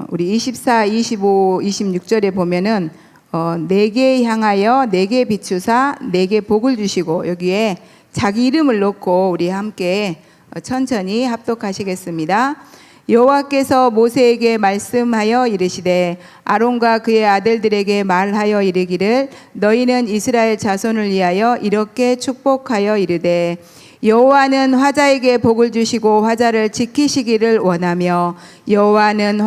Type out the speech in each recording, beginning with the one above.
우리 24, 25, 26절에 보면은 내게 향하여 내게 비추사 내게 복을 주시고, 여기에 자기 이름을 넣고 우리 함께 천천히 합독하시겠습니다. 여호와께서 모세에게 말씀하여 이르시되 아론과 그의 아들들에게 말하여 이르기를 너희는 이스라엘 자손을 위하여 이렇게 축복하여 이르되 여호와는 화자에게 복을 주시고 화자를 지키시기를 원하며 여호와는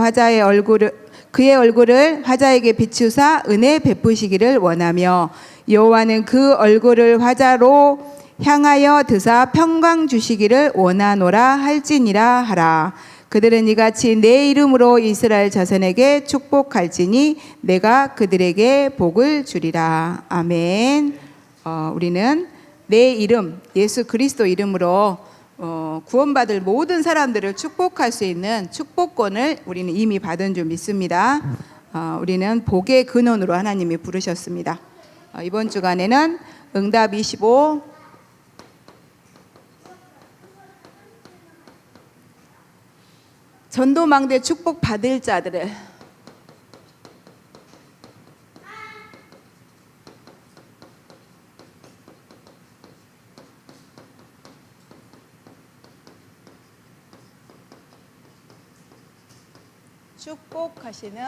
그의 얼굴을 화자에게 비추사 은혜 베푸시기를 원하며 여호와는 그 얼굴을 화자로 향하여 드사 평강 주시기를 원하노라 할지니라 하라. 그들은 이같이 내 이름으로 이스라엘 자손에게 축복할지니 내가 그들에게 복을 주리라. 아멘. 우리는 내 이름 예수 그리스도 이름으로 구원받을 모든 사람들을 축복할 수 있는 축복권을 우리는 이미 받은 줄 믿습니다. 우리는 복의 근원으로 하나님이 부르셨습니다. 이번 주간에는 응답 25 전도망대 축복 받을 자들을 축복하시는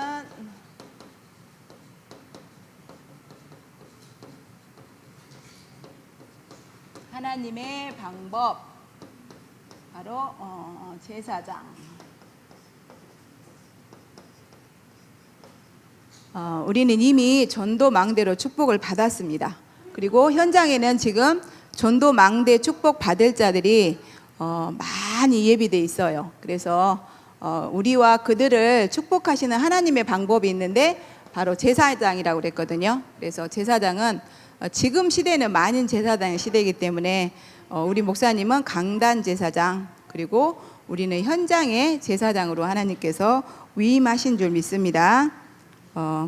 하나님의 방법, 바로 제사장. 우리는 이미 전도망대로 축복을 받았습니다. 그리고 현장에는 지금 전도망대 축복 받을 자들이 많이 예비되어 있어요. 그래서 우리와 그들을 축복하시는 하나님의 방법이 있는데 바로 제사장이라고 그랬거든요. 그래서 제사장은 지금 시대는 많은 제사장의 시대이기 때문에 우리 목사님은 강단 제사장, 그리고 우리는 현장의 제사장으로 하나님께서 위임하신 줄 믿습니다.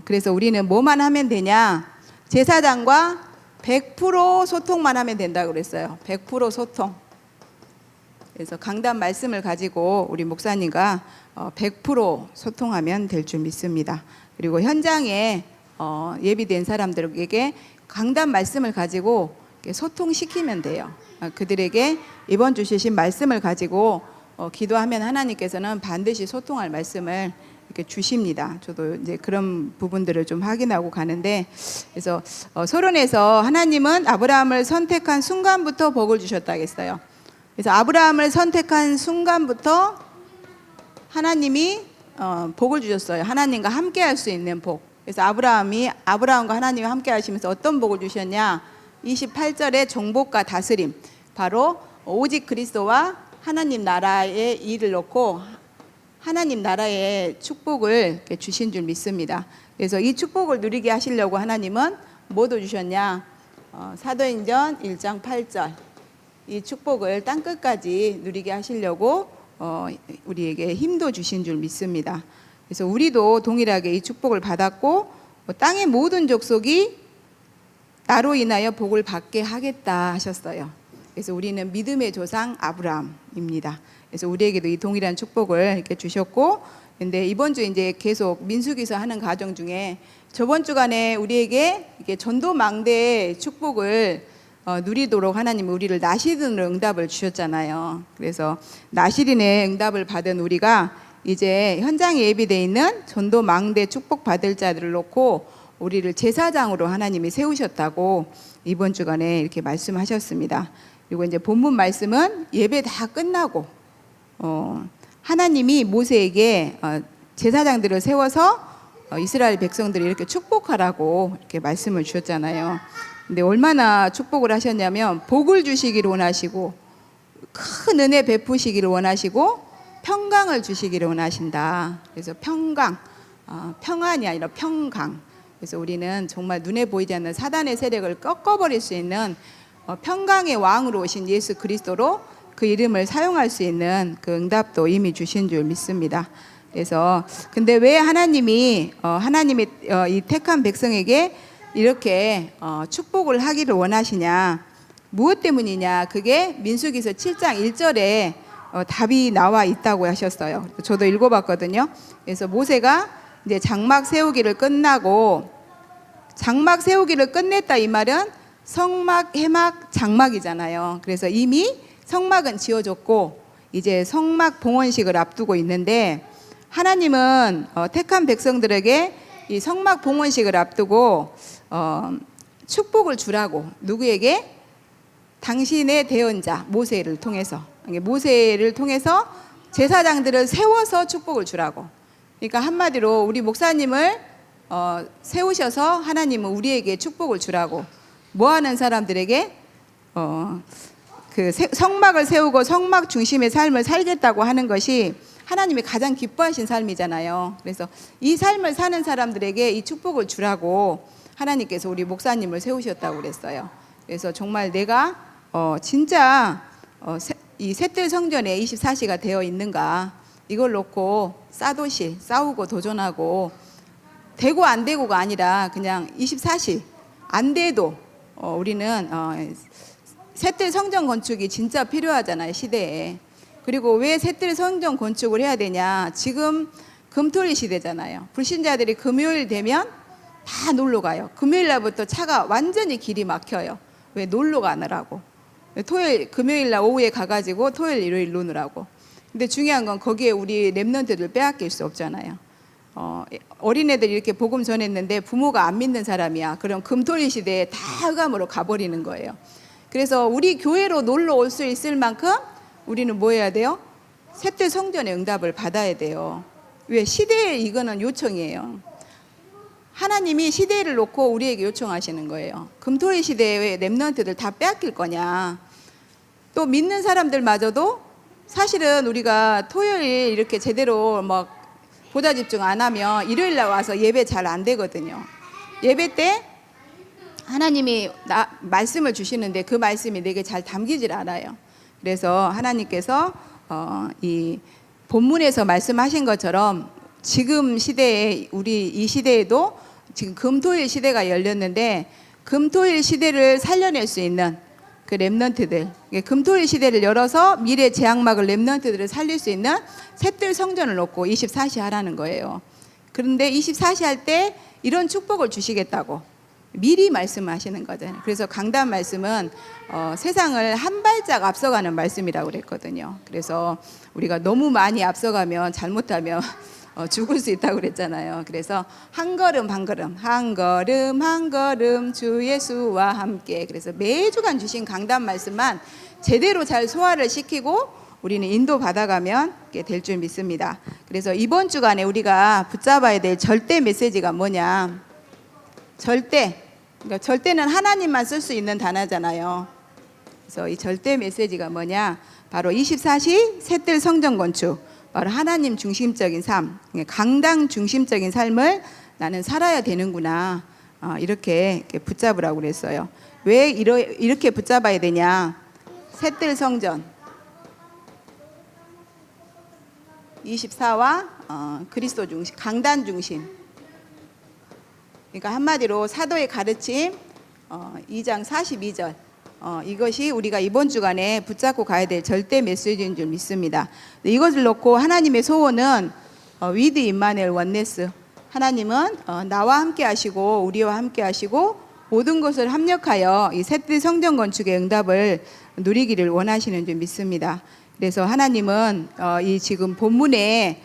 그래서 우리는 뭐만 하면 되냐? 제사장과 100% 소통만 하면 된다고 그랬어요. 100% 소통. 그래서 강단 말씀을 가지고 우리 목사님과 100% 소통하면 될 줄 믿습니다. 그리고 현장에 예비된 사람들에게 강단 말씀을 가지고 소통시키면 돼요. 그들에게 이번 주 주신 말씀을 가지고 기도하면 하나님께서는 반드시 소통할 말씀을 이렇게 주십니다. 저도 이제 그런 부분들을 좀 확인하고 가는데, 그래서 서론에서 하나님은 아브라함을 선택한 순간부터 복을 주셨다고 했어요. 그래서 아브라함을 선택한 순간부터 하나님이 복을 주셨어요. 하나님과 함께 할 수 있는 복. 그래서 아브라함과 하나님이 함께 하시면서 어떤 복을 주셨냐? 28절에 정복과 다스림, 바로 오직 그리스도와 하나님 나라의 일을 놓고 하나님 나라의 축복을 주신 줄 믿습니다. 그래서 이 축복을 누리게 하시려고 하나님은 뭐도 주셨냐? 사도행전 1장 8절, 이 축복을 땅끝까지 누리게 하시려고 우리에게 힘도 주신 줄 믿습니다. 그래서 우리도 동일하게 이 축복을 받았고 땅의 모든 족속이 나로 인하여 복을 받게 하겠다 하셨어요. 그래서 우리는 믿음의 조상 아브라함입니다. 그래서 우리에게도 이 동일한 축복을 이렇게 주셨고, 근데 이번 주 이제 계속 민수기서 하는 과정 중에 저번 주간에 우리에게 이게 전도망대의 축복을 누리도록 하나님이 우리를 나시린의 응답을 주셨잖아요. 그래서 나시린의 응답을 받은 우리가 이제 현장에 예비되어 있는 전도망대 축복 받을 자들을 놓고 우리를 제사장으로 하나님이 세우셨다고 이번 주간에 이렇게 말씀하셨습니다. 그리고 이제 본문 말씀은 예배 다 끝나고 하나님이 모세에게 제사장들을 세워서 이스라엘 백성들이 이렇게 축복하라고 이렇게 말씀을 주셨잖아요. 근데 얼마나 축복을 하셨냐면 복을 주시기를 원하시고 큰 은혜 베푸시기를 원하시고 평강을 주시기를 원하신다. 그래서 평강, 평안이 아니라 평강. 그래서 우리는 정말 눈에 보이지 않는 사단의 세력을 꺾어버릴 수 있는 평강의 왕으로 오신 예수 그리스도로 그 이름을 사용할 수 있는 그 응답도 이미 주신 줄 믿습니다. 그래서 근데 왜 하나님이 이 택한 백성에게 이렇게 축복을 하기를 원하시냐? 무엇 때문이냐? 그게 민수기서 7장 1절에 답이 나와 있다고 하셨어요. 저도 읽어봤거든요. 그래서 모세가 이제 장막 세우기를 끝나고, 장막 세우기를 끝냈다 이 말은 성막, 해막, 장막이잖아요. 그래서 이미 성막은 지어졌고 이제 성막 봉헌식을 앞두고 있는데, 하나님은 택한 백성들에게 이 성막 봉헌식을 앞두고 축복을 주라고, 누구에게? 당신의 대언자 모세를 통해서, 모세를 통해서 제사장들을 세워서 축복을 주라고. 그러니까 한마디로 우리 목사님을 세우셔서 하나님은 우리에게 축복을 주라고, 뭐하는 사람들에게? 그 성막을 세우고 성막 중심의 삶을 살겠다고 하는 것이 하나님이 가장 기뻐하신 삶이잖아요. 그래서 이 삶을 사는 사람들에게 이 축복을 주라고 하나님께서 우리 목사님을 세우셨다고 그랬어요. 그래서 정말 내가 진짜 이 셋들 성전에 24시가 되어 있는가, 이걸 놓고 싸도시 싸우고 도전하고, 되고 안 되고가 아니라 그냥 24시 안 돼도 우리는 셋들 성전 건축이 진짜 필요하잖아요, 시대에. 그리고 왜 셋들 성전 건축을 해야 되냐? 지금 금토일 시대잖아요. 불신자들이 금요일 되면 다 놀러 가요. 금요일 날부터 차가 완전히 길이 막혀요. 왜? 놀러 가느라고. 금요일 날 오후에 가가지고 토요일, 일요일 노느라고. 근데 중요한 건 거기에 우리 랩런트들 빼앗길 수 없잖아요. 어린애들 이렇게 복음 전했는데 부모가 안 믿는 사람이야. 그럼 금토일 시대에 다 흑암으로 가버리는 거예요. 그래서 우리 교회로 놀러 올 수 있을 만큼 우리는 뭐 해야 돼요? 셋들 성전의 응답을 받아야 돼요. 왜? 시대에 이거는 요청이에요. 하나님이 시대를 놓고 우리에게 요청하시는 거예요. 금토일 시대에 랩런트들 다 빼앗길 거냐? 또 믿는 사람들마저도 사실은 우리가 토요일 이렇게 제대로 막 보좌 집중 안 하면 일요일 날 와서 예배 잘 안 되거든요. 예배 때 하나님이 말씀을 주시는데 그 말씀이 내게 잘 담기질 않아요. 그래서 하나님께서 이 본문에서 말씀하신 것처럼 지금 시대에, 우리 이 시대에도 지금 금토일 시대가 열렸는데, 금토일 시대를 살려낼 수 있는 그 렘넌트들, 금토일 시대를 열어서 미래 재앙막을 렘넌트들을 살릴 수 있는 셋들 성전을 놓고 24시 하라는 거예요. 그런데 24시 할 때 이런 축복을 주시겠다고 미리 말씀하시는 거잖아요. 그래서 강단 말씀은 세상을 한 발짝 앞서가는 말씀이라고 그랬거든요. 그래서 우리가 너무 많이 앞서가면, 잘못하면 죽을 수 있다고 그랬잖아요. 그래서 한 걸음 한 걸음, 한 걸음 한 걸음 주 예수와 함께. 그래서 매주간 주신 강단 말씀만 제대로 잘 소화를 시키고 우리는 인도 받아가면 될 줄 믿습니다. 그래서 이번 주간에 우리가 붙잡아야 될 절대 메시지가 뭐냐? 절대. 그러니까 절대는 하나님만 쓸 수 있는 단어잖아요. 그래서 이 절대 메시지가 뭐냐? 바로 24시 셋들 성전 건축. 바로 하나님 중심적인 삶, 강당 중심적인 삶을 나는 살아야 되는구나. 이렇게 붙잡으라고 그랬어요. 왜 이렇게 붙잡아야 되냐? 셋들 성전 24와 그리스도 중심, 강단 중심. 그러니까 한마디로 사도의 가르침 2장 42절, 이것이 우리가 이번 주간에 붙잡고 가야 될 절대 메시지인 줄 믿습니다. 이것을 놓고 하나님의 소원은 위드 임마누엘 원네스, 하나님은 나와 함께 하시고 우리와 함께 하시고 모든 것을 합력하여 이 셋들 성전 건축의 응답을 누리기를 원하시는 줄 믿습니다. 그래서 하나님은 이 지금 본문에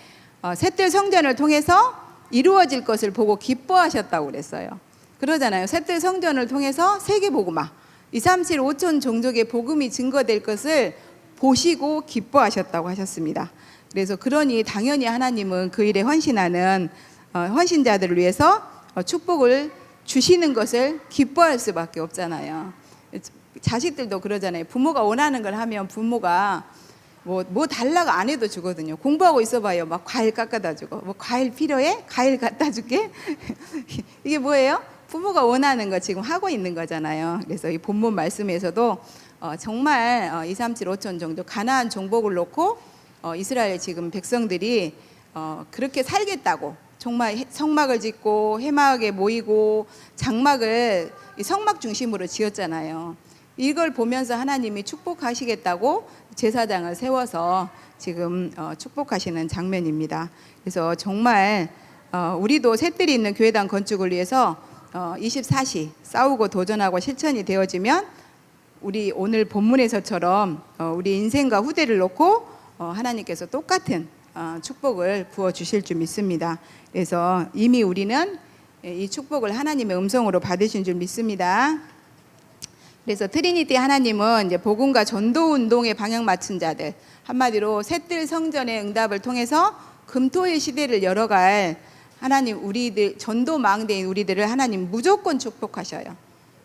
셋들 성전을 통해서 이루어질 것을 보고 기뻐하셨다고 그랬어요. 그러잖아요. 셋들 성전을 통해서 세계복음화, 2, 3, 7, 5천 종족의 복음이 증거될 것을 보시고 기뻐하셨다고 하셨습니다. 그래서 그러니 당연히 하나님은 그 일에 헌신하는 헌신자들을 위해서 축복을 주시는 것을 기뻐할 수밖에 없잖아요. 자식들도 그러잖아요. 부모가 원하는 걸 하면 부모가 뭐 달라고 안 해도 주거든요. 공부하고 있어봐요. 막 과일 깎아다 주고, 뭐 과일 필요해? 과일 갖다 줄게. 이게 뭐예요? 부모가 원하는 거 지금 하고 있는 거잖아요. 그래서 이 본문 말씀에서도 정말 2, 3, 7, 5천 정도 가나안 종복을 놓고 이스라엘 지금 백성들이 그렇게 살겠다고 정말 성막을 짓고 해막에 모이고 장막을 성막 중심으로 지었잖아요. 이걸 보면서 하나님이 축복하시겠다고 제사장을 세워서 지금 축복하시는 장면입니다. 그래서 정말 우리도 셋들이 있는 교회당 건축을 위해서 24시 싸우고 도전하고 실천이 되어지면 우리 오늘 본문에서처럼 우리 인생과 후대를 놓고 하나님께서 똑같은 축복을 부어 주실 줄 믿습니다. 그래서 이미 우리는 이 축복을 하나님의 음성으로 받으신 줄 믿습니다. 그래서 트리니티 하나님은 이제 복음과 전도 운동에 방향 맞춘 자들, 한마디로 셋들 성전의 응답을 통해서 금토의 시대를 열어갈 하나님, 우리들 전도 망대인 우리들을 하나님 무조건 축복하셔요.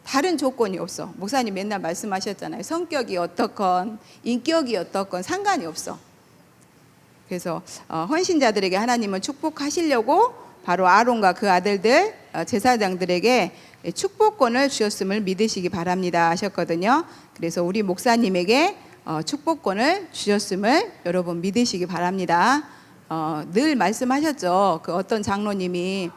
다른 조건이 없어. 목사님 맨날 말씀하셨잖아요. 성격이 어떻건 인격이 어떻건 상관이 없어. 그래서 헌신자들에게 하나님은 축복하시려고 바로 아론과 그 아들들 제사장들에게 축복권을 주셨음을 믿으시기 바랍니다 하셨거든요. 그래서 우리 목사님에게 축복권을 주셨음을 여러분 믿으시기 바랍니다. 늘 말씀하셨죠. 그 어떤 장로님이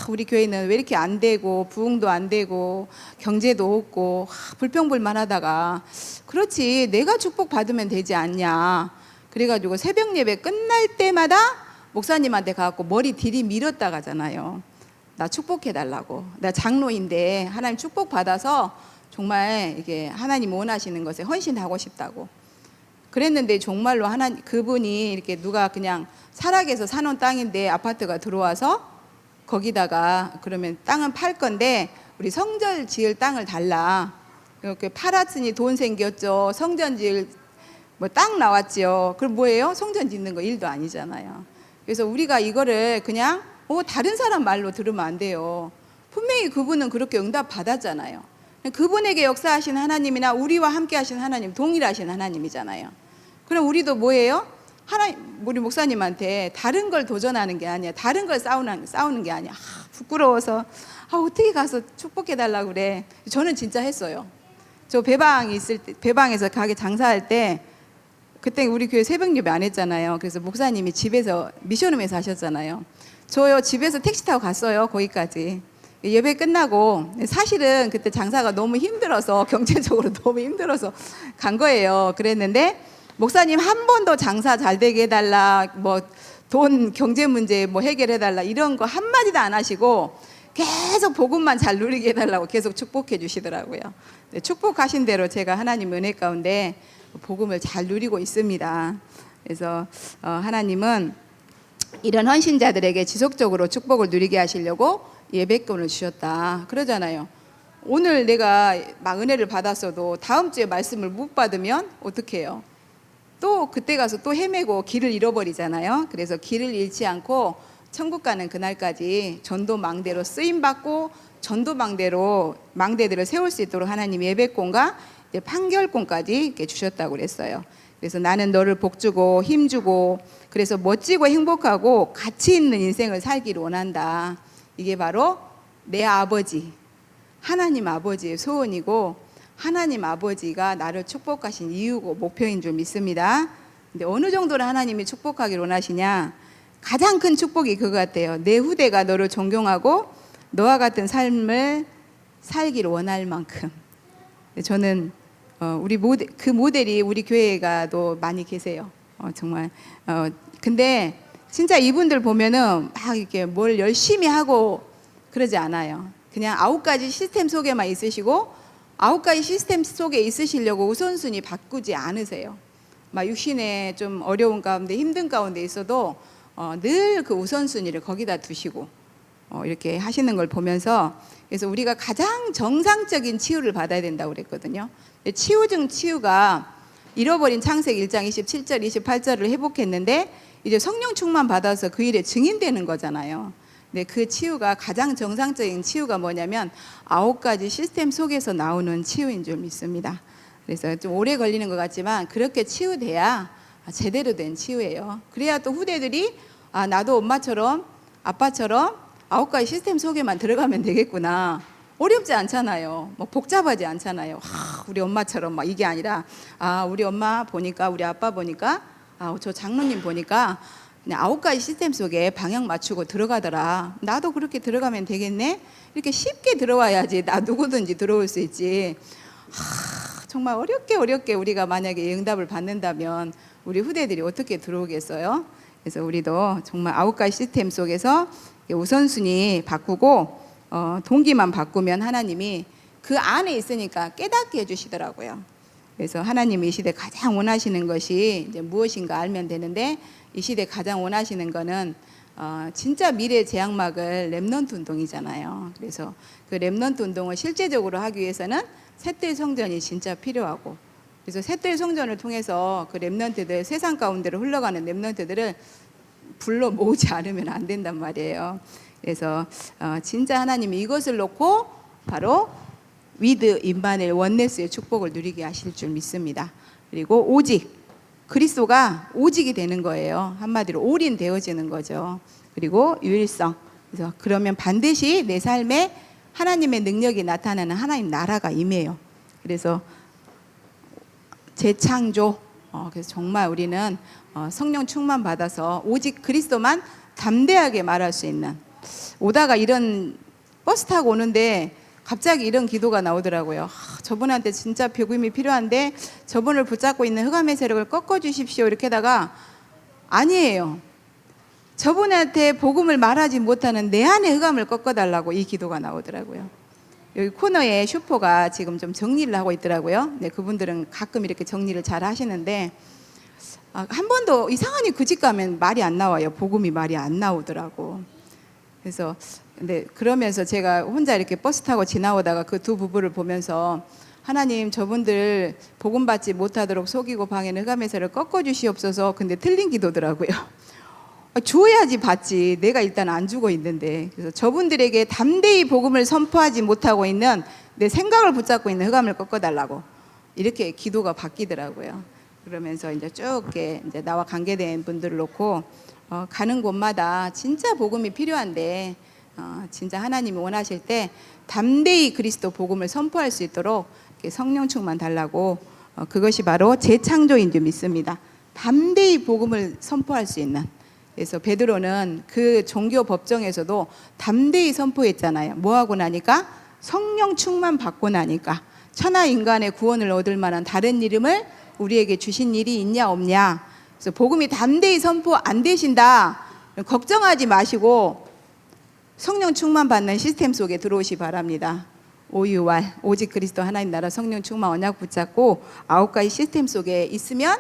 우리 교회는 왜 이렇게 안 되고 부흥도 안 되고 경제도 없고 불평불만하다가 그렇지 내가 축복 받으면 되지 않냐. 그래가지고 새벽 예배 끝날 때마다 목사님한테 가갖고 머리 들이밀었다 가잖아요. 나 축복해달라고. 나 장로인데 하나님 축복 받아서 정말 이게 하나님 원하시는 것에 헌신하고 싶다고. 그랬는데 정말로 그분이 이렇게 누가 그냥 살아계서 사놓은 땅인데 아파트가 들어와서 거기다가 그러면 땅은 팔 건데 우리 성전 지을 땅을 달라. 이렇게 팔았으니 돈 생겼죠. 성전 지을 뭐 땅 나왔죠. 그럼 뭐예요? 성전 짓는 거 일도 아니잖아요. 그래서 우리가 이거를 그냥 다른 사람 말로 들으면 안 돼요. 분명히 그분은 그렇게 응답 받았잖아요. 그분에게 역사하신 하나님이나 우리와 함께 하신 하나님 동일하신 하나님이잖아요. 그럼 우리도 뭐예요? 우리 목사님한테 다른 걸 도전하는 게 아니야. 다른 걸 싸우는 게 아니야. 부끄러워서 어떻게 가서 축복해달라고 그래. 저는 진짜 했어요. 저 배방에서 가게 장사할 때 그때 우리 교회 새벽 예배 안 했잖아요. 그래서 목사님이 집에서 미션홈에서 하셨잖아요. 저요 집에서 택시 타고 갔어요. 거기까지. 예배 끝나고 사실은 그때 장사가 너무 힘들어서 경제적으로 너무 힘들어서 간 거예요. 그랬는데 목사님 한 번도 장사 잘 되게 해달라, 뭐 돈 경제 문제 뭐 해결해달라 이런 거 한마디도 안 하시고 계속 복음만 잘 누리게 해달라고 계속 축복해 주시더라고요. 축복하신 대로 제가 하나님 은혜 가운데 복음을 잘 누리고 있습니다. 그래서 하나님은 이런 헌신자들에게 지속적으로 축복을 누리게 하시려고 예배권을 주셨다 그러잖아요. 오늘 내가 막 은혜를 받았어도 다음 주에 말씀을 못 받으면 어떻게 해요? 또 그때 가서 또 헤매고 길을 잃어버리잖아요. 그래서 길을 잃지 않고 천국 가는 그날까지 전도 망대로 쓰임받고 전도 망대들을 세울 수 있도록 하나님 예배권과 판결권까지 이렇게 주셨다고 그랬어요. 그래서 나는 너를 복주고 힘주고 그래서 멋지고 행복하고 가치 있는 인생을 살기를 원한다. 이게 바로 내 아버지 하나님 아버지의 소원이고 하나님 아버지가 나를 축복하신 이유고 목표인 줄 믿습니다. 근데 어느 정도로 하나님이 축복하기를 원하시냐? 가장 큰 축복이 그거 같아요. 내 후대가 너를 존경하고 너와 같은 삶을 살기를 원할 만큼. 저는 그 모델이 우리 교회가도 많이 계세요. 정말. 근데 진짜 이분들 보면은 막 이렇게 뭘 열심히 하고 그러지 않아요. 그냥 9가지 시스템 속에만 있으시고 9가지 시스템 속에 있으시려고 우선순위 바꾸지 않으세요. 막 육신에 좀 어려운 가운데 힘든 가운데 있어도 늘 그 우선순위를 거기다 두시고 이렇게 하시는 걸 보면서 그래서 우리가 가장 정상적인 치유를 받아야 된다고 그랬거든요. 치유 중 치유가 잃어버린 창세기 1장 27절 28절을 회복했는데 이제 성령 충만 받아서 그 일에 증인되는 거잖아요. 근데 그 치유가 가장 정상적인 치유가 뭐냐면 9가지 시스템 속에서 나오는 치유인 줄 믿습니다. 그래서 좀 오래 걸리는 것 같지만 그렇게 치유돼야 제대로 된 치유예요. 그래야 또 후대들이 나도 엄마처럼 아빠처럼 9가지 시스템 속에만 들어가면 되겠구나. 어렵지 않잖아요. 뭐 복잡하지 않잖아요. 우리 엄마처럼 막 이게 아니라 우리 엄마 보니까 우리 아빠 보니까 저 장로님 보니까 그냥 9가지 시스템 속에 방향 맞추고 들어가더라. 나도 그렇게 들어가면 되겠네. 이렇게 쉽게 들어와야지 나 누구든지 들어올 수 있지. 정말 어렵게 우리가 만약에 응답을 받는다면 우리 후대들이 어떻게 들어오겠어요? 그래서 우리도 정말 9가지 시스템 속에서 우선순위 바꾸고 동기만 바꾸면 하나님이 그 안에 있으니까 깨닫게 해주시더라고요. 그래서 하나님이 이 시대 가장 원하시는 것이 이제 무엇인가 알면 되는데, 이 시대 가장 원하시는 거는 진짜 미래 제약막을 렘넌트 운동이잖아요. 그래서 그 렘넌트 운동을 실제적으로 하기 위해서는 셋대 성전이 진짜 필요하고, 그래서 셋대 성전을 통해서 그 렘넌트들, 세상 가운데로 흘러가는 렘넌트들을 불러 모으지 않으면 안 된단 말이에요. 그래서 진짜 하나님이 이것을 놓고 바로 위드 임마누엘 원네스의 축복을 누리게 하실 줄 믿습니다. 그리고 오직 그리스도가 오직이 되는 거예요. 한마디로 올인되어지는 거죠. 그리고 유일성. 그래서 그러면 반드시 내 삶에 하나님의 능력이 나타나는 하나님 나라가 임해요. 그래서 재창조. 그래서 정말 우리는 성령 충만 받아서 오직 그리스도만 담대하게 말할 수 있는, 오다가 이런 버스 타고 오는데 갑자기 이런 기도가 나오더라고요. 저분한테 진짜 복음이 필요한데 저분을 붙잡고 있는 흑암의 세력을 꺾어주십시오. 이렇게 하다가 아니에요. 저분한테 복음을 말하지 못하는 내 안에 흑암을 꺾어달라고 이 기도가 나오더라고요. 여기 코너에 슈퍼가 지금 좀 정리를 하고 있더라고요. 네, 그분들은 가끔 이렇게 정리를 잘 하시는데 한 번도 이상하니 그 집 가면 말이 안 나와요. 복음이 말이 안 나오더라고. 그래서 근데 그러면서 제가 혼자 이렇게 버스 타고 지나오다가 그 두 부부를 보면서 하나님 저분들 복음 받지 못하도록 속이고 방해는 흑암의 세를 꺾어 주시옵소서. 근데 틀린 기도더라고요. 주어야지 받지. 내가 일단 안 주고 있는데. 그래서 저분들에게 담대히 복음을 선포하지 못하고 있는 내 생각을 붙잡고 있는 흑암을 꺾어 달라고 이렇게 기도가 바뀌더라고요. 그러면서 이제 쭉 이제 나와 관계된 분들을 놓고 가는 곳마다 진짜 복음이 필요한데 진짜 하나님이 원하실 때 담대히 그리스도 복음을 선포할 수 있도록 성령 충만 달라고, 그것이 바로 재창조인 줄 믿습니다. 담대히 복음을 선포할 수 있는. 그래서 베드로는 그 종교 법정에서도 담대히 선포했잖아요. 뭐하고 나니까? 성령 충만 받고 나니까. 천하 인간의 구원을 얻을 만한 다른 이름을 우리에게 주신 일이 있냐 없냐. 그래서 복음이 담대히 선포 안 되신다, 걱정하지 마시고 성령 충만 받는 시스템 속에 들어오시 바랍니다. 오유왈 오직 그리스도 하나님 나라 성령 충만 언약 붙잡고 9가지 시스템 속에 있으면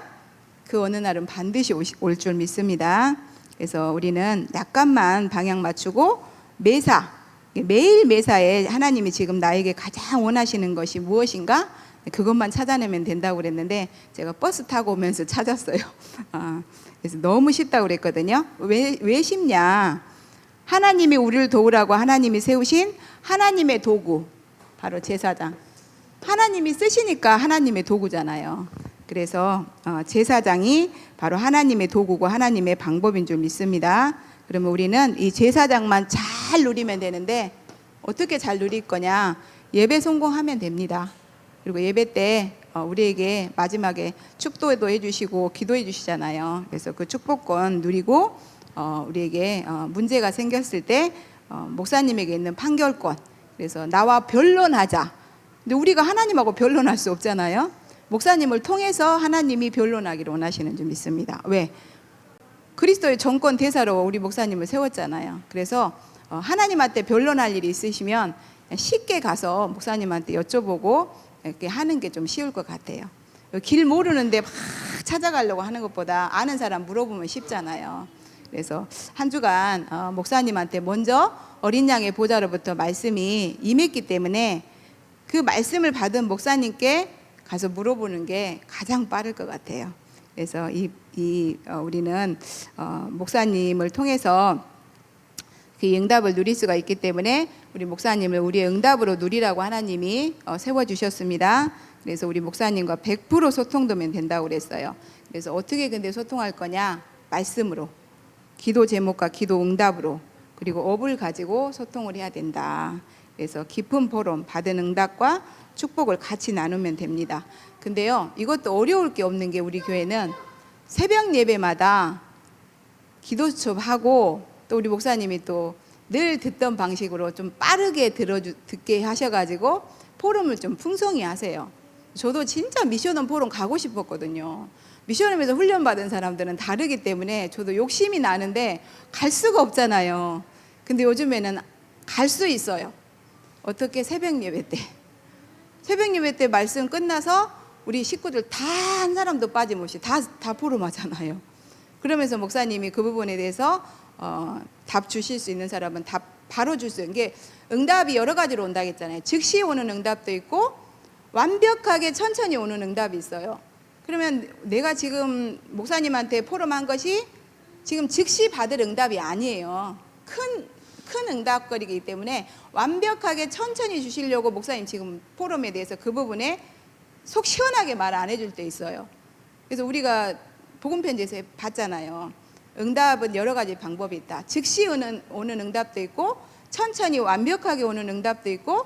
그 어느 날은 반드시 올 줄 믿습니다. 그래서 우리는 약간만 방향 맞추고 매일 매사에 하나님이 지금 나에게 가장 원하시는 것이 무엇인가, 그것만 찾아내면 된다고 그랬는데 제가 버스 타고 오면서 찾았어요. 그래서 너무 쉽다고 그랬거든요. 왜 쉽냐? 하나님이 우리를 도우라고 하나님이 세우신 하나님의 도구, 바로 제사장. 하나님이 쓰시니까 하나님의 도구잖아요. 그래서 제사장이 바로 하나님의 도구고 하나님의 방법인 줄 믿습니다. 그러면 우리는 이 제사장만 잘 누리면 되는데 어떻게 잘 누릴 거냐? 예배 성공하면 됩니다. 그리고 예배 때 우리에게 마지막에 축도도 해주시고 기도해 주시잖아요. 그래서 그 축복권 누리고 우리에게 문제가 생겼을 때 목사님에게 있는 판결권, 그래서 나와 변론하자. 근데 우리가 하나님하고 변론할 수 없잖아요. 목사님을 통해서 하나님이 변론하기를 원하시는 줄 믿습니다. 왜? 그리스도의 정권 대사로 우리 목사님을 세웠잖아요. 그래서 하나님한테 변론할 일이 있으시면 쉽게 가서 목사님한테 여쭤보고 이렇게 하는 게 좀 쉬울 것 같아요. 길 모르는데 막 찾아가려고 하는 것보다 아는 사람 물어보면 쉽잖아요. 그래서 한 주간 목사님한테 먼저 어린 양의 보좌로부터 말씀이 임했기 때문에 그 말씀을 받은 목사님께 가서 물어보는 게 가장 빠를 것 같아요. 그래서 우리는 목사님을 통해서 그 응답을 누릴 수가 있기 때문에 우리 목사님을 우리의 응답으로 누리라고 하나님이 세워주셨습니다. 그래서 우리 목사님과 100% 소통되면 된다고 그랬어요. 그래서 어떻게 근데 소통할 거냐? 말씀으로, 기도 제목과 기도 응답으로, 그리고 업을 가지고 소통을 해야 된다. 그래서 깊은 포럼, 받은 응답과 축복을 같이 나누면 됩니다. 근데요, 이것도 어려울 게 없는 게 우리 교회는 새벽 예배마다 기도 수업하고 또 우리 목사님이 또 늘 듣던 방식으로 좀 빠르게 듣게 하셔가지고 포럼을 좀 풍성히 하세요. 저도 진짜 미션홈 포럼 가고 싶었거든요. 미션홈에서 훈련받은 사람들은 다르기 때문에 저도 욕심이 나는데 갈 수가 없잖아요. 근데 요즘에는 갈 수 있어요. 어떻게? 새벽 예배 때. 새벽 예배 때 말씀 끝나서 우리 식구들 다 한 사람도 빠짐없이 다 포럼하잖아요. 그러면서 목사님이 그 부분에 대해서 답 주실 수 있는 사람은 답 바로 줄 수 있는 게, 응답이 여러 가지로 온다고 했잖아요. 즉시 오는 응답도 있고 완벽하게 천천히 오는 응답이 있어요. 그러면 내가 지금 목사님한테 포럼한 것이 지금 즉시 받을 응답이 아니에요. 큰 응답거리이기 때문에 완벽하게 천천히 주시려고 목사님 지금 포럼에 대해서 그 부분에 속 시원하게 말 안 해줄 때 있어요. 그래서 우리가 복음편지에서 봤잖아요. 응답은 여러 가지 방법이 있다. 즉시 오는 응답도 있고 천천히 완벽하게 오는 응답도 있고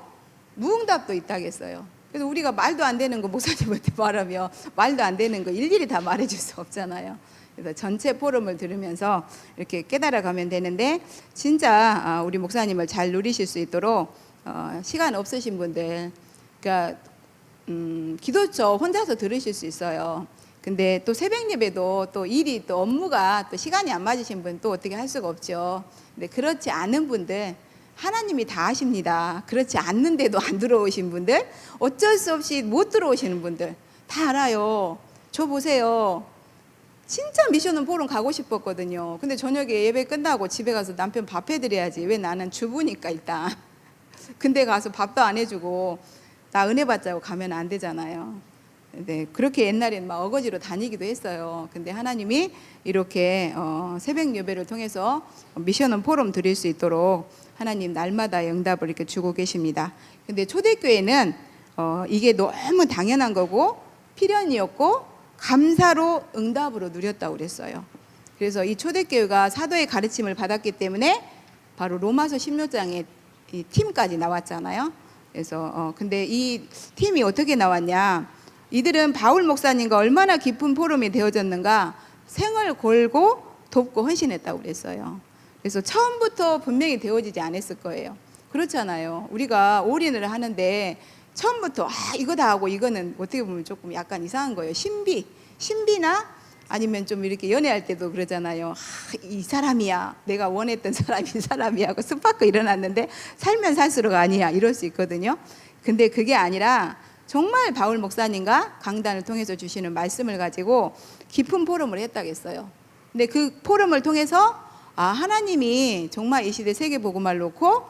무응답도 있다겠어요. 그래서 우리가 말도 안 되는 거 목사님한테 말하면 말도 안 되는 거 일일이 다 말해줄 수 없잖아요. 그래서 전체 포럼을 들으면서 이렇게 깨달아가면 되는데, 진짜 우리 목사님을 잘 누리실 수 있도록 시간 없으신 분들, 그러니까 기도처 혼자서 들으실 수 있어요. 근데 또 새벽 예배도 또 일이 또 업무가 또 시간이 안 맞으신 분 또 어떻게 할 수가 없죠. 근데 그렇지 않은 분들 하나님이 다 아십니다. 그렇지 않는데도 안 들어오신 분들, 어쩔 수 없이 못 들어오시는 분들 다 알아요. 저 보세요. 진짜 미션홈 포럼 가고 싶었거든요. 근데 저녁에 예배 끝나고 집에 가서 남편 밥 해드려야지. 왜? 나는 주부니까 일단. 근데 가서 밥도 안 해주고 나 은혜 받자고 가면 안 되잖아요. 네, 그렇게 옛날에는 막 어거지로 다니기도 했어요. 근데 하나님이 이렇게 새벽 예배를 통해서 미션홈 포럼 드릴 수 있도록 하나님 날마다 응답을 이렇게 주고 계십니다. 근데 초대교회는 이게 너무 당연한 거고 필연이었고 감사로 응답으로 누렸다고 그랬어요. 그래서 이 초대교회가 사도의 가르침을 받았기 때문에 바로 로마서 16장에 이 팀까지 나왔잖아요. 그래서 근데 이 팀이 어떻게 나왔냐? 이들은 바울 목사님과 얼마나 깊은 포럼이 되어졌는가? 생을 걸고 돕고 헌신했다고 그랬어요. 그래서 처음부터 분명히 되어지지 않았을 거예요. 그렇잖아요. 우리가 올인을 하는데 처음부터 이거 다 하고 이거는 어떻게 보면 조금 약간 이상한 거예요. 신비나 아니면 좀 이렇게 연애할 때도 그러잖아요. 이 사람이야, 내가 원했던 사람이 이 사람이야 하고 스파크 일어났는데 살면 살수록 아니야, 이럴 수 있거든요. 근데 그게 아니라 정말 바울 목사님과 강단을 통해서 주시는 말씀을 가지고 깊은 포럼을 했다겠어요. 근데 그 포럼을 통해서 하나님이 정말 이 시대 세계복음을 놓고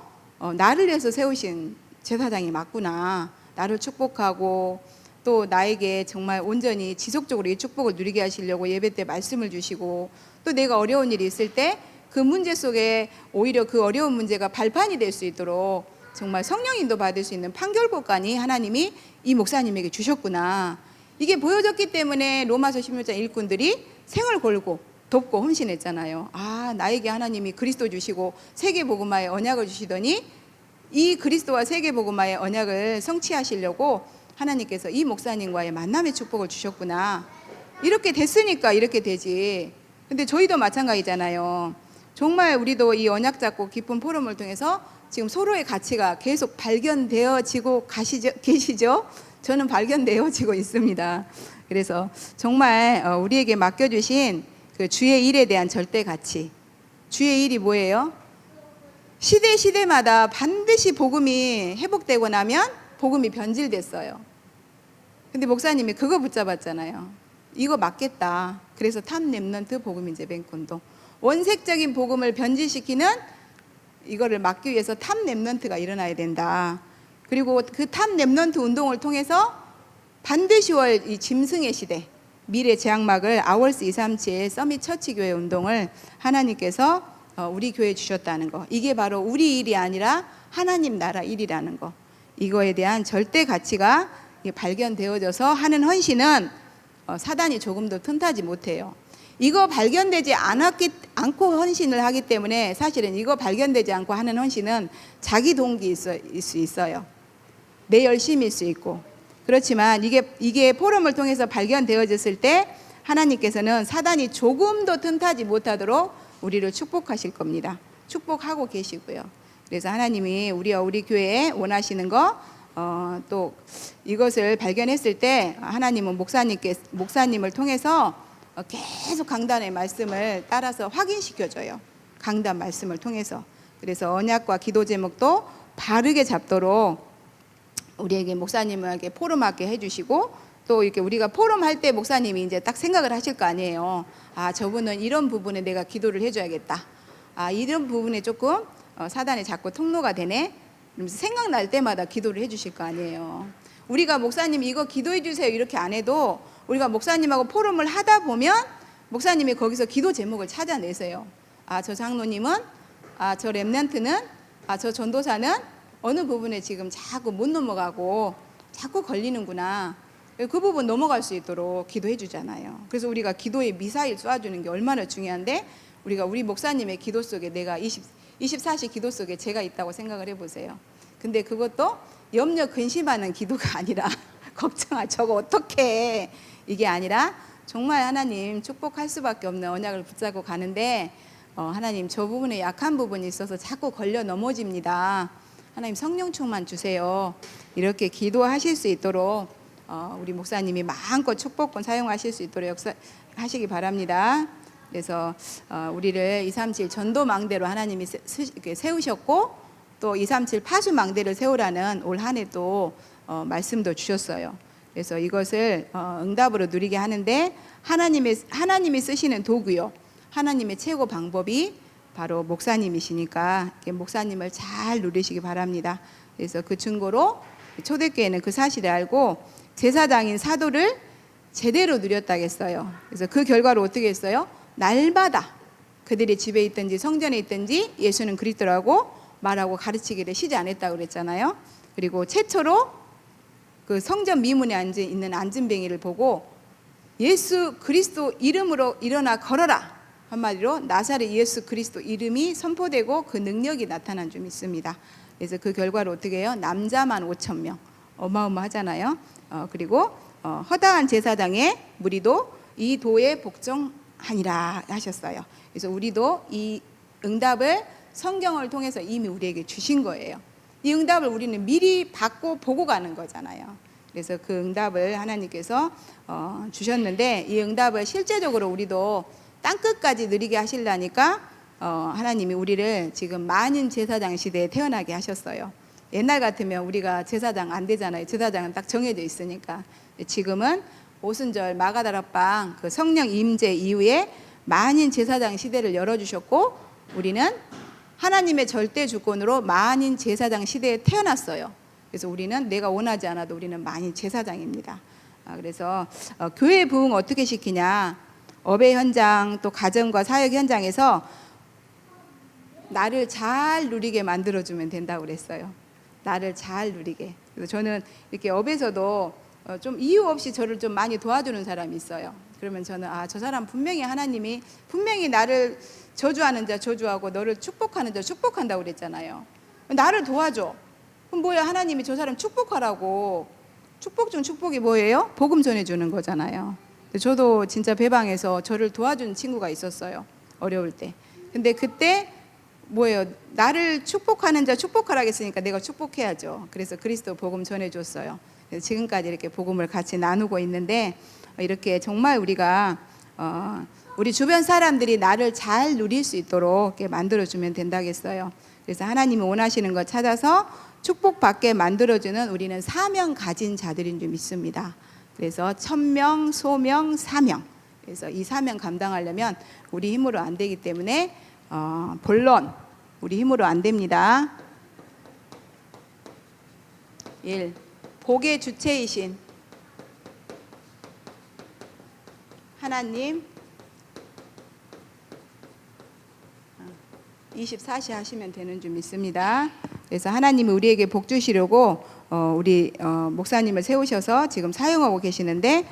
나를 위해서 세우신 제사장이 맞구나, 나를 축복하고 또 나에게 정말 온전히 지속적으로 이 축복을 누리게 하시려고 예배 때 말씀을 주시고, 또 내가 어려운 일이 있을 때 그 문제 속에 오히려 그 어려운 문제가 발판이 될 수 있도록 정말 성령 인도 받을 수 있는 판결권까지 하나님이 이 목사님에게 주셨구나, 이게 보여졌기 때문에 로마서 16장 일꾼들이 생을 걸고 돕고 헌신했잖아요. 나에게 하나님이 그리스도 주시고 세계복음화의 언약을 주시더니 이 그리스도와 세계복음화의 언약을 성취하시려고 하나님께서 이 목사님과의 만남의 축복을 주셨구나. 이렇게 됐으니까 이렇게 되지. 근데 저희도 마찬가지잖아요. 정말 우리도 이 언약 잡고 깊은 포럼을 통해서 지금 서로의 가치가 계속 발견되어지고 계시죠? 저는 발견되어지고 있습니다. 그래서 정말 우리에게 맡겨주신 그 주의 일에 대한 절대 가치. 주의 일이 뭐예요? 시대마다 반드시 복음이 회복되고 나면 복음이 변질됐어요. 근데 목사님이 그거 붙잡았잖아요. 이거 맞겠다. 그래서 탑 렘넌트 복음인재 뱅콘도 원색적인 복음을 변질시키는 이거를 막기 위해서 탑 렘넌트가 일어나야 된다. 그리고 그 탑 렘넌트 운동을 통해서 반드시 올 이 짐승의 시대, 미래 제약막을 아월스 237 서밋 처치교회 운동을 하나님께서 우리 교회에 주셨다는 거. 이게 바로 우리 일이 아니라 하나님 나라 일이라는 거. 이거에 대한 절대 가치가 발견되어져서 하는 헌신은 사단이 조금도 틈타지 못해요. 이거 발견되지 않고 헌신을 하기 때문에 사실은 이거 발견되지 않고 하는 헌신은 자기 동기일 수 있어요. 내 열심일 수 있고. 그렇지만 이게 포럼을 통해서 발견되어졌을 때 하나님께서는 사단이 조금도 틈타지 못하도록 우리를 축복하실 겁니다. 축복하고 계시고요. 그래서 하나님이 우리 교회에 원하시는 거 또 이것을 발견했을 때 하나님은 목사님을 통해서 계속 강단의 말씀을 따라서 확인시켜줘요. 강단 말씀을 통해서. 그래서 언약과 기도 제목도 바르게 잡도록 우리에게 목사님에게 포럼하게 해주시고, 또 이렇게 우리가 포럼할 때 목사님이 이제 딱 생각을 하실 거 아니에요. 아, 저분은 이런 부분에 내가 기도를 해줘야겠다. 아, 이런 부분에 조금 사단이 자꾸 통로가 되네. 그러면서 생각날 때마다 기도를 해주실 거 아니에요. 우리가 목사님 이거 기도해 주세요 이렇게 안 해도 우리가 목사님하고 포럼을 하다 보면 목사님이 거기서 기도 제목을 찾아내세요. 아, 저 장로님은, 아, 저 렘넌트는, 아, 저 전도사는 어느 부분에 지금 자꾸 못 넘어가고 자꾸 걸리는구나. 그 부분 넘어갈 수 있도록 기도해 주잖아요. 그래서 우리가 기도에 미사일 쏘아주는 게 얼마나 중요한데, 우리가 우리 목사님의 기도 속에 내가 24시 기도 속에 제가 있다고 생각을 해보세요. 근데 그것도 염려 근심하는 기도가 아니라 걱정아 저거 어떡해, 이게 아니라 정말 하나님 축복할 수밖에 없는 언약을 붙잡고 가는데 하나님 저 부분에 약한 부분이 있어서 자꾸 걸려 넘어집니다. 하나님 성령 충만 주세요. 이렇게 기도하실 수 있도록 우리 목사님이 마음껏 축복권 사용하실 수 있도록 역사하시기 바랍니다. 그래서 우리를 237 전도망대로 하나님이 세우셨고, 또 237 파수망대를 세우라는 올 한 해도 말씀도 주셨어요. 그래서 이것을 응답으로 누리게 하는데 하나님이 쓰시는 도구요, 하나님의 최고 방법이 바로 목사님이시니까 목사님을 잘 누리시기 바랍니다. 그래서 그 증거로 초대교회는 그 사실을 알고 제사장인 사도를 제대로 누렸다겠어요. 그래서 그 결과로 어떻게 했어요? 날마다 그들이 집에 있든지 성전에 있든지 예수는 그리스도라고 말하고 가르치기를 쉬지 않았다고 그랬잖아요. 그리고 최초로 그 성전 미문에 앉아 있는 안진뱅이를 보고 예수 그리스도 이름으로 일어나 걸어라, 한마디로 나사렛 예수 그리스도 이름이 선포되고 그 능력이 나타난 줄 믿습니다. 그래서 그 결과로 어떻게 해요? 남자만 5,000명, 어마어마하잖아요. 그리고 허다한 제사장의 무리도 이 도에 복종하니라 하셨어요. 그래서 우리도 이 응답을 성경을 통해서 이미 우리에게 주신 거예요. 이 응답을 우리는 미리 받고 보고 가는 거잖아요. 그래서 그 응답을 하나님께서 주셨는데, 이 응답을 실제적으로 우리도 땅끝까지 누리게 하시려니까 하나님이 우리를 지금 만인 제사장 시대에 태어나게 하셨어요. 옛날 같으면 우리가 제사장 안 되잖아요. 제사장은 딱 정해져 있으니까. 지금은 오순절 마가다락방 그 성령 임재 이후에 만인 제사장 시대를 열어주셨고, 우리는 하나님의 절대 주권으로 만인 제사장 시대에 태어났어요. 그래서 우리는 내가 원하지 않아도 우리는 만인 제사장입니다. 그래서 교회 부흥 어떻게 시키냐, 업의 현장 또 가정과 사역 현장에서 나를 잘 누리게 만들어주면 된다고 그랬어요. 나를 잘 누리게. 그래서 저는 이렇게 업에서도 좀 이유 없이 저를 좀 많이 도와주는 사람이 있어요. 그러면 저는 저 사람 분명히 하나님이 분명히 나를 저주하는 자 저주하고 너를 축복하는 자 축복한다고 그랬잖아요. 나를 도와줘. 그럼 뭐야, 하나님이 저 사람 축복하라고. 축복 중 축복이 뭐예요? 복음 전해주는 거잖아요. 저도 진짜 배방에서 저를 도와준 친구가 있었어요, 어려울 때. 근데 그때 뭐예요? 나를 축복하는 자 축복하라고 했으니까 내가 축복해야죠. 그래서 그리스도 복음 전해줬어요. 그래서 지금까지 이렇게 복음을 같이 나누고 있는데, 이렇게 정말 우리가 우리 주변 사람들이 나를 잘 누릴 수 있도록 이렇게 만들어주면 된다겠어요. 그래서 하나님이 원하시는 것 찾아서 축복받게 만들어주는 우리는 사명 가진 자들인 줄 믿습니다. 그래서 천명, 소명, 사명. 그래서 이 사명 감당하려면 우리 힘으로 안 되기 때문에 본론 우리 힘으로 안 됩니다. 1. 복의 주체이신 하나님 24시 하시면 되는 줄 믿습니다. 그래서 하나님이 우리에게 복 주시려고 우리 목사님을 세우셔서 지금 사용하고 계시는데,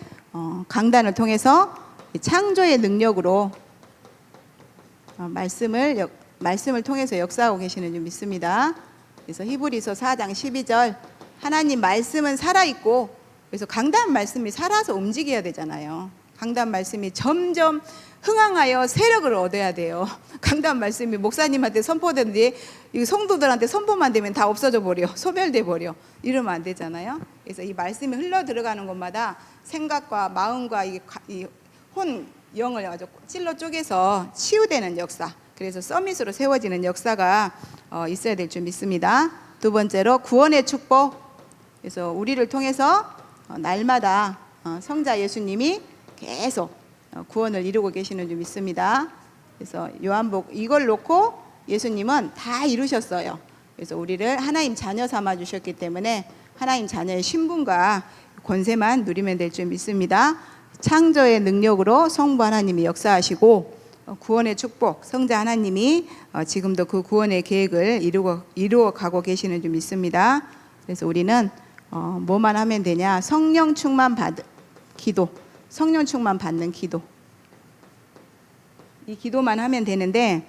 강단을 통해서 창조의 능력으로 말씀을 통해서 역사하고 계시는 줄 믿습니다. 그래서 히브리서 4장 12절, 하나님 말씀은 살아있고, 그래서 강단 말씀이 살아서 움직여야 되잖아요. 강단 말씀이 점점 흥황하여 세력을 얻어야 돼요. 강단 말씀이 목사님한테 선포되는데 이 성도들한테 선포만 되면 다 없어져 버려, 소멸돼 버려. 이러면 안 되잖아요. 그래서 이 말씀이 흘러 들어가는 곳마다 생각과 마음과 이 영을 아주 찔러 쪼개서 치유되는 역사, 그래서 서밋으로 세워지는 역사가 있어야 될 줄 믿습니다. 두 번째로 구원의 축복. 그래서 우리를 통해서 날마다 성자 예수님이 계속 구원을 이루고 계시는 줄 믿습니다. 그래서 요한복 이걸 놓고 예수님은 다 이루셨어요. 그래서 우리를 하나님 자녀 삼아 주셨기 때문에 하나님 자녀의 신분과 권세만 누리면 될 줄 믿습니다. 창조의 능력으로 성부 하나님이 역사하시고 구원의 축복, 성자 하나님이 지금도 그 구원의 계획을 이루어 가고 계시는 줄 믿습니다. 그래서 우리는 뭐만 하면 되냐? 성령 충만 받은 기도, 성령 충만 받는 기도, 이 기도만 하면 되는데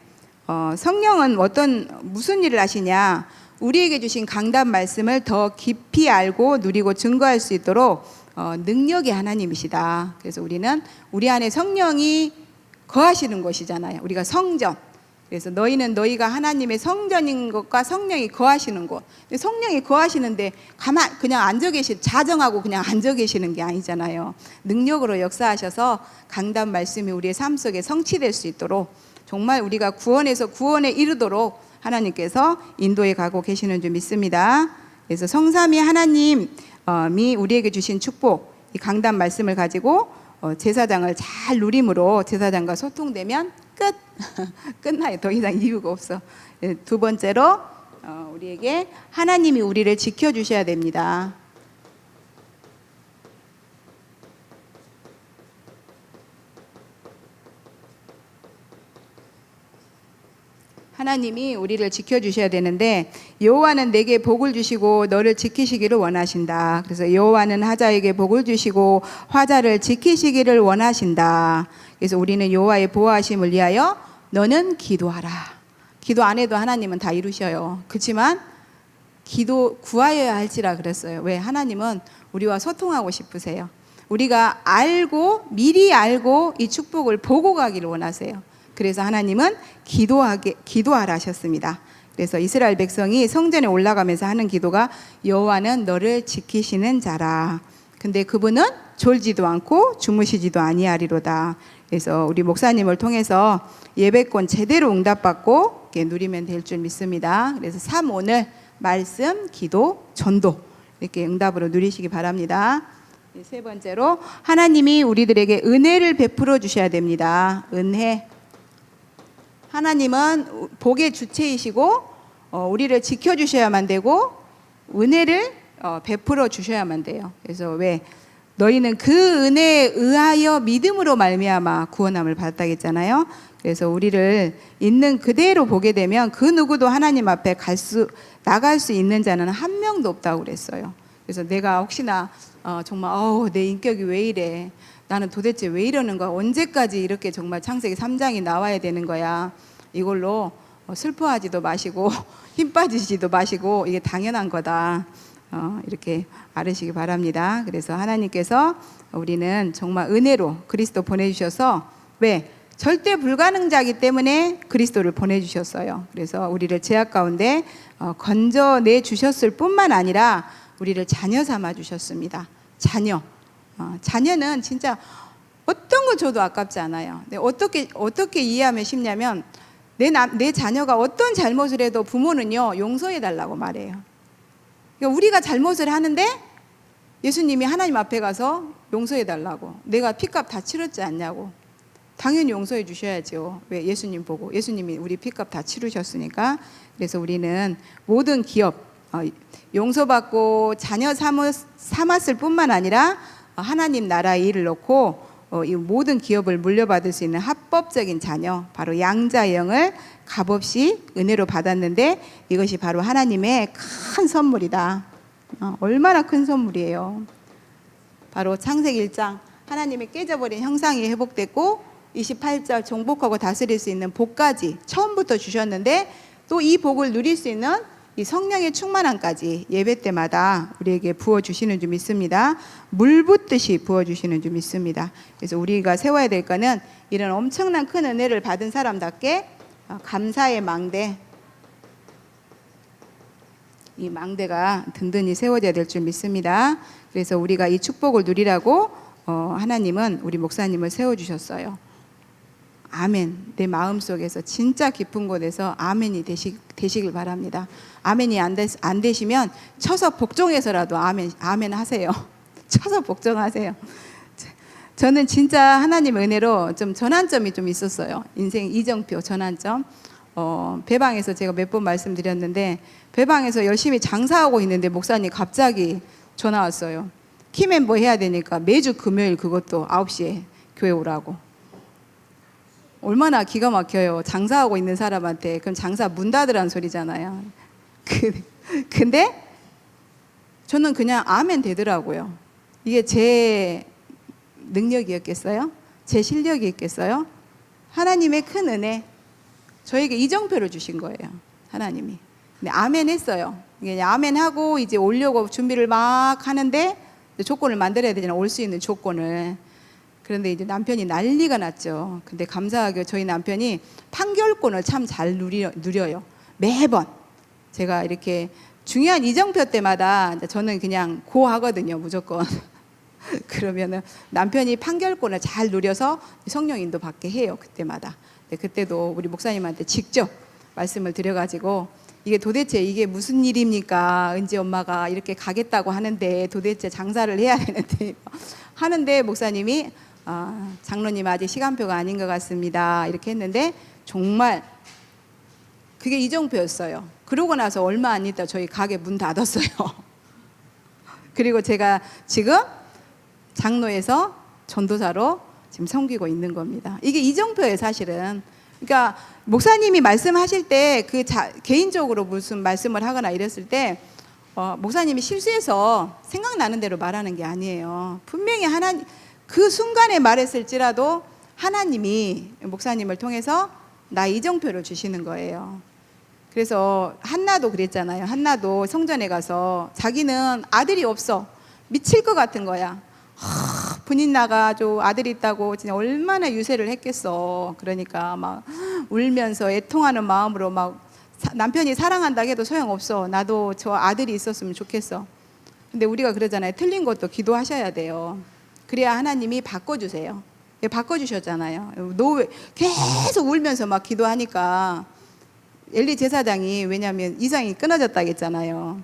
성령은 무슨 일을 하시냐? 우리에게 주신 강단 말씀을 더 깊이 알고 누리고 증거할 수 있도록 능력의 하나님이시다. 그래서 우리는 우리 안에 성령이 거하시는 것이잖아요. 우리가 성전. 그래서 너희는 너희가 하나님의 성전인 것과 성령이 거하시는 곳. 성령이 거하시는데 그냥 앉아 자정하고 그냥 앉아 계시는 게 아니잖아요. 능력으로 역사하셔서 강단 말씀이 우리의 삶 속에 성취될 수 있도록 정말 우리가 구원에서 구원에 이르도록 하나님께서 인도해 가고 계시는 줄 믿습니다. 그래서 성삼위 하나님이 우리에게 주신 축복, 이 강단 말씀을 가지고 제사장을 잘 누림으로 제사장과 소통되면 끝. 끝나요. 더 이상 이유가 없어. 두 번째로 우리에게 하나님이 우리를 지켜주셔야 됩니다. 하나님이 우리를 지켜주셔야 되는데 여호와는 내게 복을 주시고 너를 지키시기를 원하신다. 그래서 여호와는 하자에게 복을 주시고 화자를 지키시기를 원하신다. 그래서 우리는 여호와의 보호하심을 위하여 너는 기도하라. 기도 안 해도 하나님은 다 이루셔요. 그렇지만 기도 구하여야 할지라 그랬어요. 왜? 하나님은 우리와 소통하고 싶으세요. 우리가 미리 알고 이 축복을 보고 가기를 원하세요. 그래서 하나님은 기도하라 하셨습니다. 그래서 이스라엘 백성이 성전에 올라가면서 하는 기도가 여호와는 너를 지키시는 자라. 근데 그분은 졸지도 않고 주무시지도 아니하리로다. 그래서 우리 목사님을 통해서 예배권 제대로 응답받고 누리면 될 줄 믿습니다. 그래서 3오늘 말씀, 기도, 전도 이렇게 응답으로 누리시기 바랍니다. 세 번째로 하나님이 우리들에게 은혜를 베풀어 주셔야 됩니다. 은혜. 하나님은 복의 주체이시고 우리를 지켜주셔야만 되고 은혜를 베풀어 주셔야만 돼요. 그래서 왜? 너희는 그 은혜에 의하여 믿음으로 말미암아 구원함을 받았다 했잖아요. 그래서 우리를 있는 그대로 보게 되면 그 누구도 하나님 앞에 나갈 수 있는 자는 한 명도 없다고 그랬어요. 그래서 내가 혹시나 정말 내 인격이 왜 이래? 나는 도대체 왜 이러는 거야? 언제까지 이렇게 정말 창세기 3장이 나와야 되는 거야? 이걸로 슬퍼하지도 마시고 힘 빠지지도 마시고 이게 당연한 거다. 이렇게 알으시기 바랍니다. 그래서 하나님께서 우리는 정말 은혜로 그리스도 보내주셔서 왜? 절대 불가능자이기 때문에 그리스도를 보내주셨어요. 그래서 우리를 죄악 가운데 건져내 주셨을 뿐만 아니라 우리를 자녀 삼아 주셨습니다. 자녀는 진짜 어떤 거 줘도 아깝지 않아요. 어떻게 이해하면 쉽냐면 내 자녀가 어떤 잘못을 해도 부모는요 용서해 달라고 말해요. 그러니까 우리가 잘못을 하는데 예수님이 하나님 앞에 가서 용서해 달라고. 내가 피값 다 치렀지 않냐고. 당연히 용서해 주셔야죠. 왜? 예수님 보고. 예수님이 우리 피값 다 치르셨으니까. 그래서 우리는 모든 기업 용서받고 자녀 삼았을 뿐만 아니라 하나님 나라의 일을 놓고 이 모든 기업을 물려받을 수 있는 합법적인 자녀, 바로 양자의 영을 값없이 은혜로 받았는데 이것이 바로 하나님의 큰 선물이다. 얼마나 큰 선물이에요. 바로 창세기 1장 하나님의 깨져버린 형상이 회복됐고 28절 정복하고 다스릴 수 있는 복까지 처음부터 주셨는데 또 이 복을 누릴 수 있는 이 성령의 충만함까지 예배 때마다 우리에게 부어주시는 줄 믿습니다. 물 붓듯이 부어주시는 줄 믿습니다. 그래서 우리가 세워야 될 거는 이런 엄청난 큰 은혜를 받은 사람답게 감사의 망대, 이 망대가 든든히 세워져야 될 줄 믿습니다. 그래서 우리가 이 축복을 누리라고 하나님은 우리 목사님을 세워주셨어요. 아멘. 내 마음속에서 진짜 깊은 곳에서 아멘이 되시길 바랍니다. 아멘이 안 되시면 쳐서 복종해서라도 아멘 하세요. 쳐서 복종하세요. 저는 진짜 하나님 은혜로 좀 전환점이 좀 있었어요. 인생 이정표 전환점. 배방에서 제가 몇 번 말씀드렸는데, 배방에서 열심히 장사하고 있는데 목사님 갑자기 전화 왔어요. 키멤버 해야 되니까 매주 금요일 그것도 9시에 교회 오라고. 얼마나 기가 막혀요. 장사하고 있는 사람한테. 그럼 장사 문 닫으라는 소리잖아요. 근데 저는 그냥 아멘 되더라고요. 이게 제 능력이었겠어요? 제 실력이 있겠어요? 하나님의 큰 은혜, 저에게 이정표를 주신 거예요. 하나님이. 근데 아멘 했어요. 아멘 하고 이제 오려고 준비를 막 하는데 조건을 만들어야 되잖아요. 올 수 있는 조건을. 그런데 이제 남편이 난리가 났죠. 근데 감사하게 저희 남편이 판결권을 참 잘 누려요. 매번 제가 이렇게 중요한 이정표 때마다 저는 그냥 고하거든요. 무조건. 그러면은 남편이 판결권을 잘 누려서 성령 인도 받게 해요. 그때마다. 그때도 우리 목사님한테 직접 말씀을 드려가지고, 이게 도대체 이게 무슨 일입니까? 은지 엄마가 이렇게 가겠다고 하는데 도대체 장사를 해야 되는데 하는데 목사님이 장로님 아직 시간표가 아닌 것 같습니다. 이렇게 했는데 정말 그게 이정표였어요. 그러고 나서 얼마 안 있다 저희 가게 문 닫았어요. 그리고 제가 지금 장로에서 전도사로 지금 섬기고 있는 겁니다. 이게 이정표예요, 사실은. 그러니까 목사님이 말씀하실 때 개인적으로 무슨 말씀을 하거나 이랬을 때 목사님이 실수해서 생각나는 대로 말하는 게 아니에요. 분명히 그 순간에 말했을지라도 하나님이 목사님을 통해서 나 이정표를 주시는 거예요. 그래서 한나도 그랬잖아요. 한나도 성전에 가서 자기는 아들이 없어. 미칠 것 같은 거야. 분인 나가지고 아들이 있다고 진짜 얼마나 유세를 했겠어. 그러니까 막 울면서 애통하는 마음으로 막 남편이 사랑한다 해도 소용없어. 나도 저 아들이 있었으면 좋겠어. 근데 우리가 그러잖아요. 틀린 것도 기도하셔야 돼요. 그래야 하나님이 바꿔주세요. 바꿔주셨잖아요. 너 계속 울면서 막 기도하니까 엘리 제사장이, 왜냐하면 이상이 끊어졌다고 했잖아요.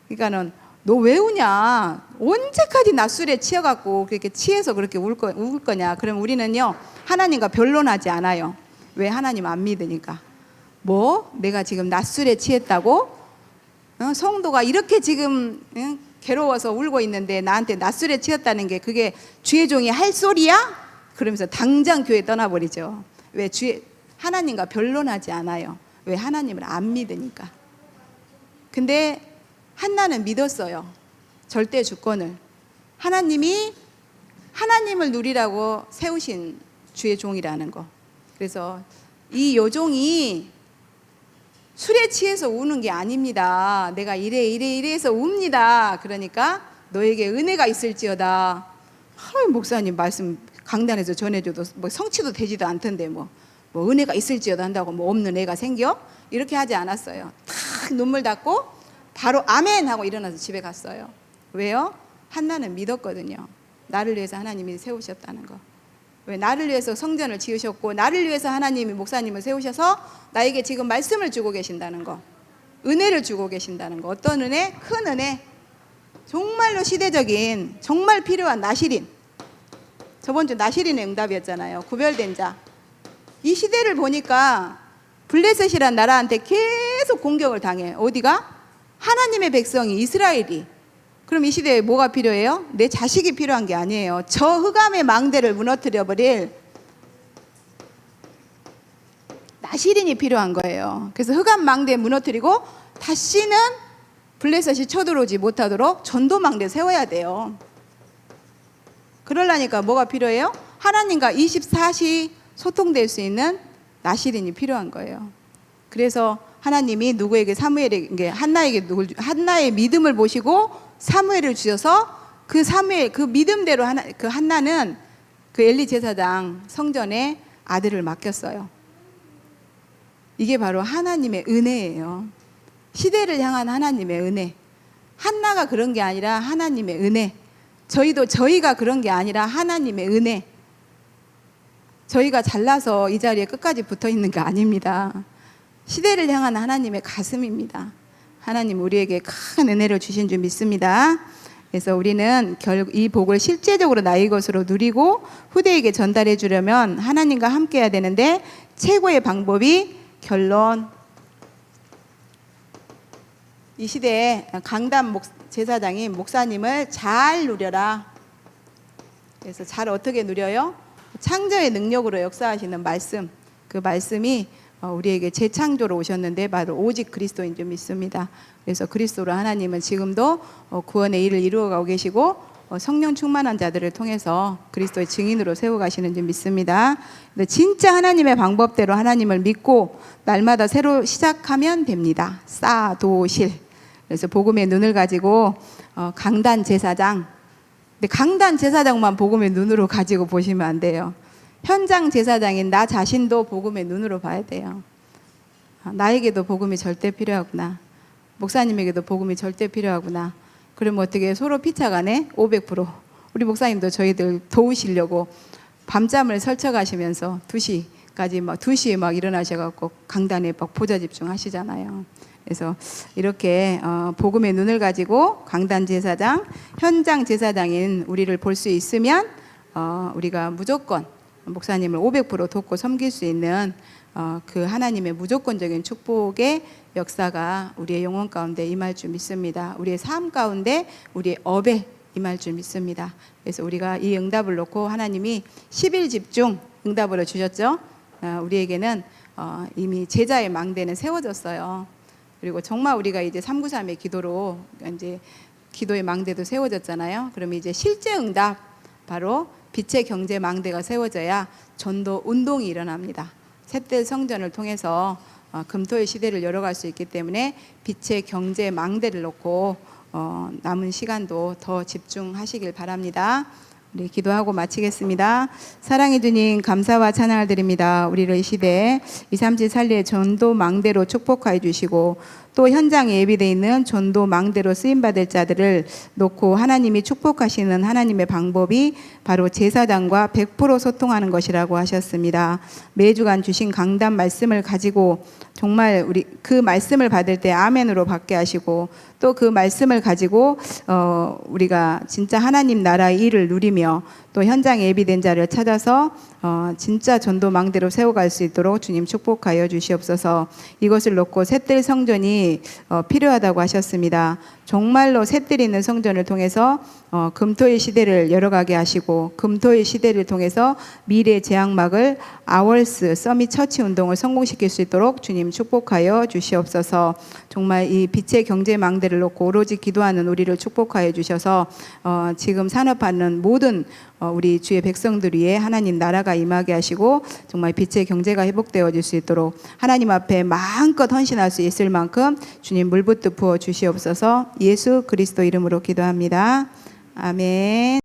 그러니까는 너 왜 우냐? 언제까지 낮술에 치여갖고 그렇게 취해서 그렇게 울 거냐? 그럼 우리는요, 하나님과 변론하지 않아요. 왜? 하나님 안 믿으니까. 뭐? 내가 지금 낮술에 취했다고? 성도가 이렇게 지금 괴로워서 울고 있는데 나한테 낮술에 취했다는 게 그게 주의 종이 할 소리야? 그러면서 당장 교회 떠나버리죠. 왜? 하나님과 변론하지 않아요. 왜? 하나님을 안 믿으니까. 근데 한나는 믿었어요. 절대 주권을. 하나님을 누리라고 세우신 주의 종이라는 거. 그래서 이 여종이 술에 취해서 우는 게 아닙니다. 내가 이래서 웁니다. 그러니까 너에게 은혜가 있을지어다. 목사님 말씀 강단에서 전해줘도 뭐 성취도 되지도 않던데 뭐 은혜가 있을지어다 한다고 뭐 없는 애가 생겨? 이렇게 하지 않았어요. 탁 눈물 닦고 바로 아멘 하고 일어나서 집에 갔어요. 왜요? 한나는 믿었거든요. 나를 위해서 하나님이 세우셨다는 거. 왜? 나를 위해서 성전을 지으셨고 나를 위해서 하나님이 목사님을 세우셔서 나에게 지금 말씀을 주고 계신다는 거, 은혜를 주고 계신다는 거. 어떤 은혜? 큰 은혜. 정말로 시대적인, 정말 필요한 나시린. 저번 주 나시린의 응답이었잖아요. 구별된 자. 이 시대를 보니까 블레셋이란 나라한테 계속 공격을 당해. 어디가? 하나님의 백성이, 이스라엘이. 그럼 이 시대에 뭐가 필요해요? 내 자식이 필요한 게 아니에요. 저 흑암의 망대를 무너뜨려 버릴 나시린이 필요한 거예요. 그래서 흑암 망대 무너뜨리고 다시는 블레셋이 쳐들어오지 못하도록 전도망대 세워야 돼요. 그러려니까 뭐가 필요해요? 하나님과 24시 소통될 수 있는 나시린이 필요한 거예요. 그래서 하나님이 누구에게 사무엘에게 한나의 믿음을 보시고 사무엘을 주셔서 그 사무엘 그 믿음대로 그 한나는 그 엘리 제사장 성전에 아들을 맡겼어요. 이게 바로 하나님의 은혜예요. 시대를 향한 하나님의 은혜. 한나가 그런 게 아니라 하나님의 은혜. 저희가 그런 게 아니라 하나님의 은혜. 저희가 잘나서 이 자리에 끝까지 붙어 있는 게 아닙니다. 시대를 향한 하나님의 가슴입니다. 하나님 우리에게 큰 은혜를 주신 줄 믿습니다. 그래서 우리는 이 복을 실제적으로 나의 것으로 누리고 후대에게 전달해 주려면 하나님과 함께 해야 되는데 최고의 방법이 결론. 이 시대에 강단 제사장이 목사님을 잘 누려라. 그래서 잘 어떻게 누려요? 창조의 능력으로 역사하시는 말씀. 그 말씀이 우리에게 재창조로 오셨는데 바로 오직 그리스도인 줄 믿습니다. 그래서 그리스도로 하나님은 지금도 구원의 일을 이루어가고 계시고 성령 충만한 자들을 통해서 그리스도의 증인으로 세워가시는 줄 믿습니다. 근데 진짜 하나님의 방법대로 하나님을 믿고 날마다 새로 시작하면 됩니다. 싸도실. 그래서 복음의 눈을 가지고 강단 제사장. 근데 강단 제사장만 복음의 눈으로 가지고 보시면 안 돼요. 현장 제사장인 나 자신도 복음의 눈으로 봐야 돼요. 나에게도 복음이 절대 필요하구나. 목사님에게도 복음이 절대 필요하구나. 그러면 어떻게 서로 피차가네? 500%. 우리 목사님도 저희들 도우시려고 밤잠을 설쳐가시면서 2시에 막 일어나셔갖고 강단에 막 보좌 집중하시잖아요. 그래서 이렇게 복음의 눈을 가지고 강단 제사장, 현장 제사장인 우리를 볼 수 있으면 우리가 무조건 목사님을 500% 돕고 섬길 수 있는 그 하나님의 무조건적인 축복의 역사가 우리의 영혼 가운데 임할 줄 믿습니다. 우리의 삶 가운데 우리의 업에 임할 줄 믿습니다. 그래서 우리가 이 응답을 놓고 하나님이 10일 집중 응답으로 주셨죠. 우리에게는 이미 제자의 망대는 세워졌어요. 그리고 정말 우리가 이제 393의 기도로 이제 기도의 망대도 세워졌잖아요. 그러면 이제 실제 응답 바로 빛의 경제 망대가 세워져야 전도 운동이 일어납니다. 셋대 성전을 통해서 금토의 시대를 열어갈 수 있기 때문에 빛의 경제 망대를 놓고 남은 시간도 더 집중하시길 바랍니다. 우리 기도하고 마치겠습니다. 사랑해 주님 감사와 찬양을 드립니다. 우리를 이 시대에 237 살리의 전도 망대로 축복하여 주시고 또 현장에 예비되어 있는 전도 망대로 쓰임받을 자들을 놓고 하나님이 축복하시는 하나님의 방법이 바로 제사장과 100% 소통하는 것이라고 하셨습니다. 매주간 주신 강단 말씀을 가지고 정말 우리 그 말씀을 받을 때 아멘으로 받게 하시고 또 그 말씀을 가지고 우리가 진짜 하나님 나라의 일을 누리며 또 현장에 예비된 자를 찾아서 진짜 전도 망대로 세워갈 수 있도록 주님 축복하여 주시옵소서. 이것을 놓고 셋들 성전이 필요하다고 하셨습니다. 정말로 셋들 있는 성전을 통해서 금토의 시대를 열어가게 하시고 금토의 시대를 통해서 미래 제약막을 아월스 서밋 처치 운동을 성공시킬 수 있도록 주님 축복하여 주시옵소서. 정말 이 빛의 경제 망대를 놓고 오로지 기도하는 우리를 축복하여 주셔서 지금 산업하는 모든 우리 주의 백성들 위에 하나님 나라가 임하게 하시고 정말 빛의 경제가 회복되어질 수 있도록 하나님 앞에 마음껏 헌신할 수 있을 만큼 주님 물붓듯 부어 주시옵소서. 예수 그리스도 이름으로 기도합니다. 아멘.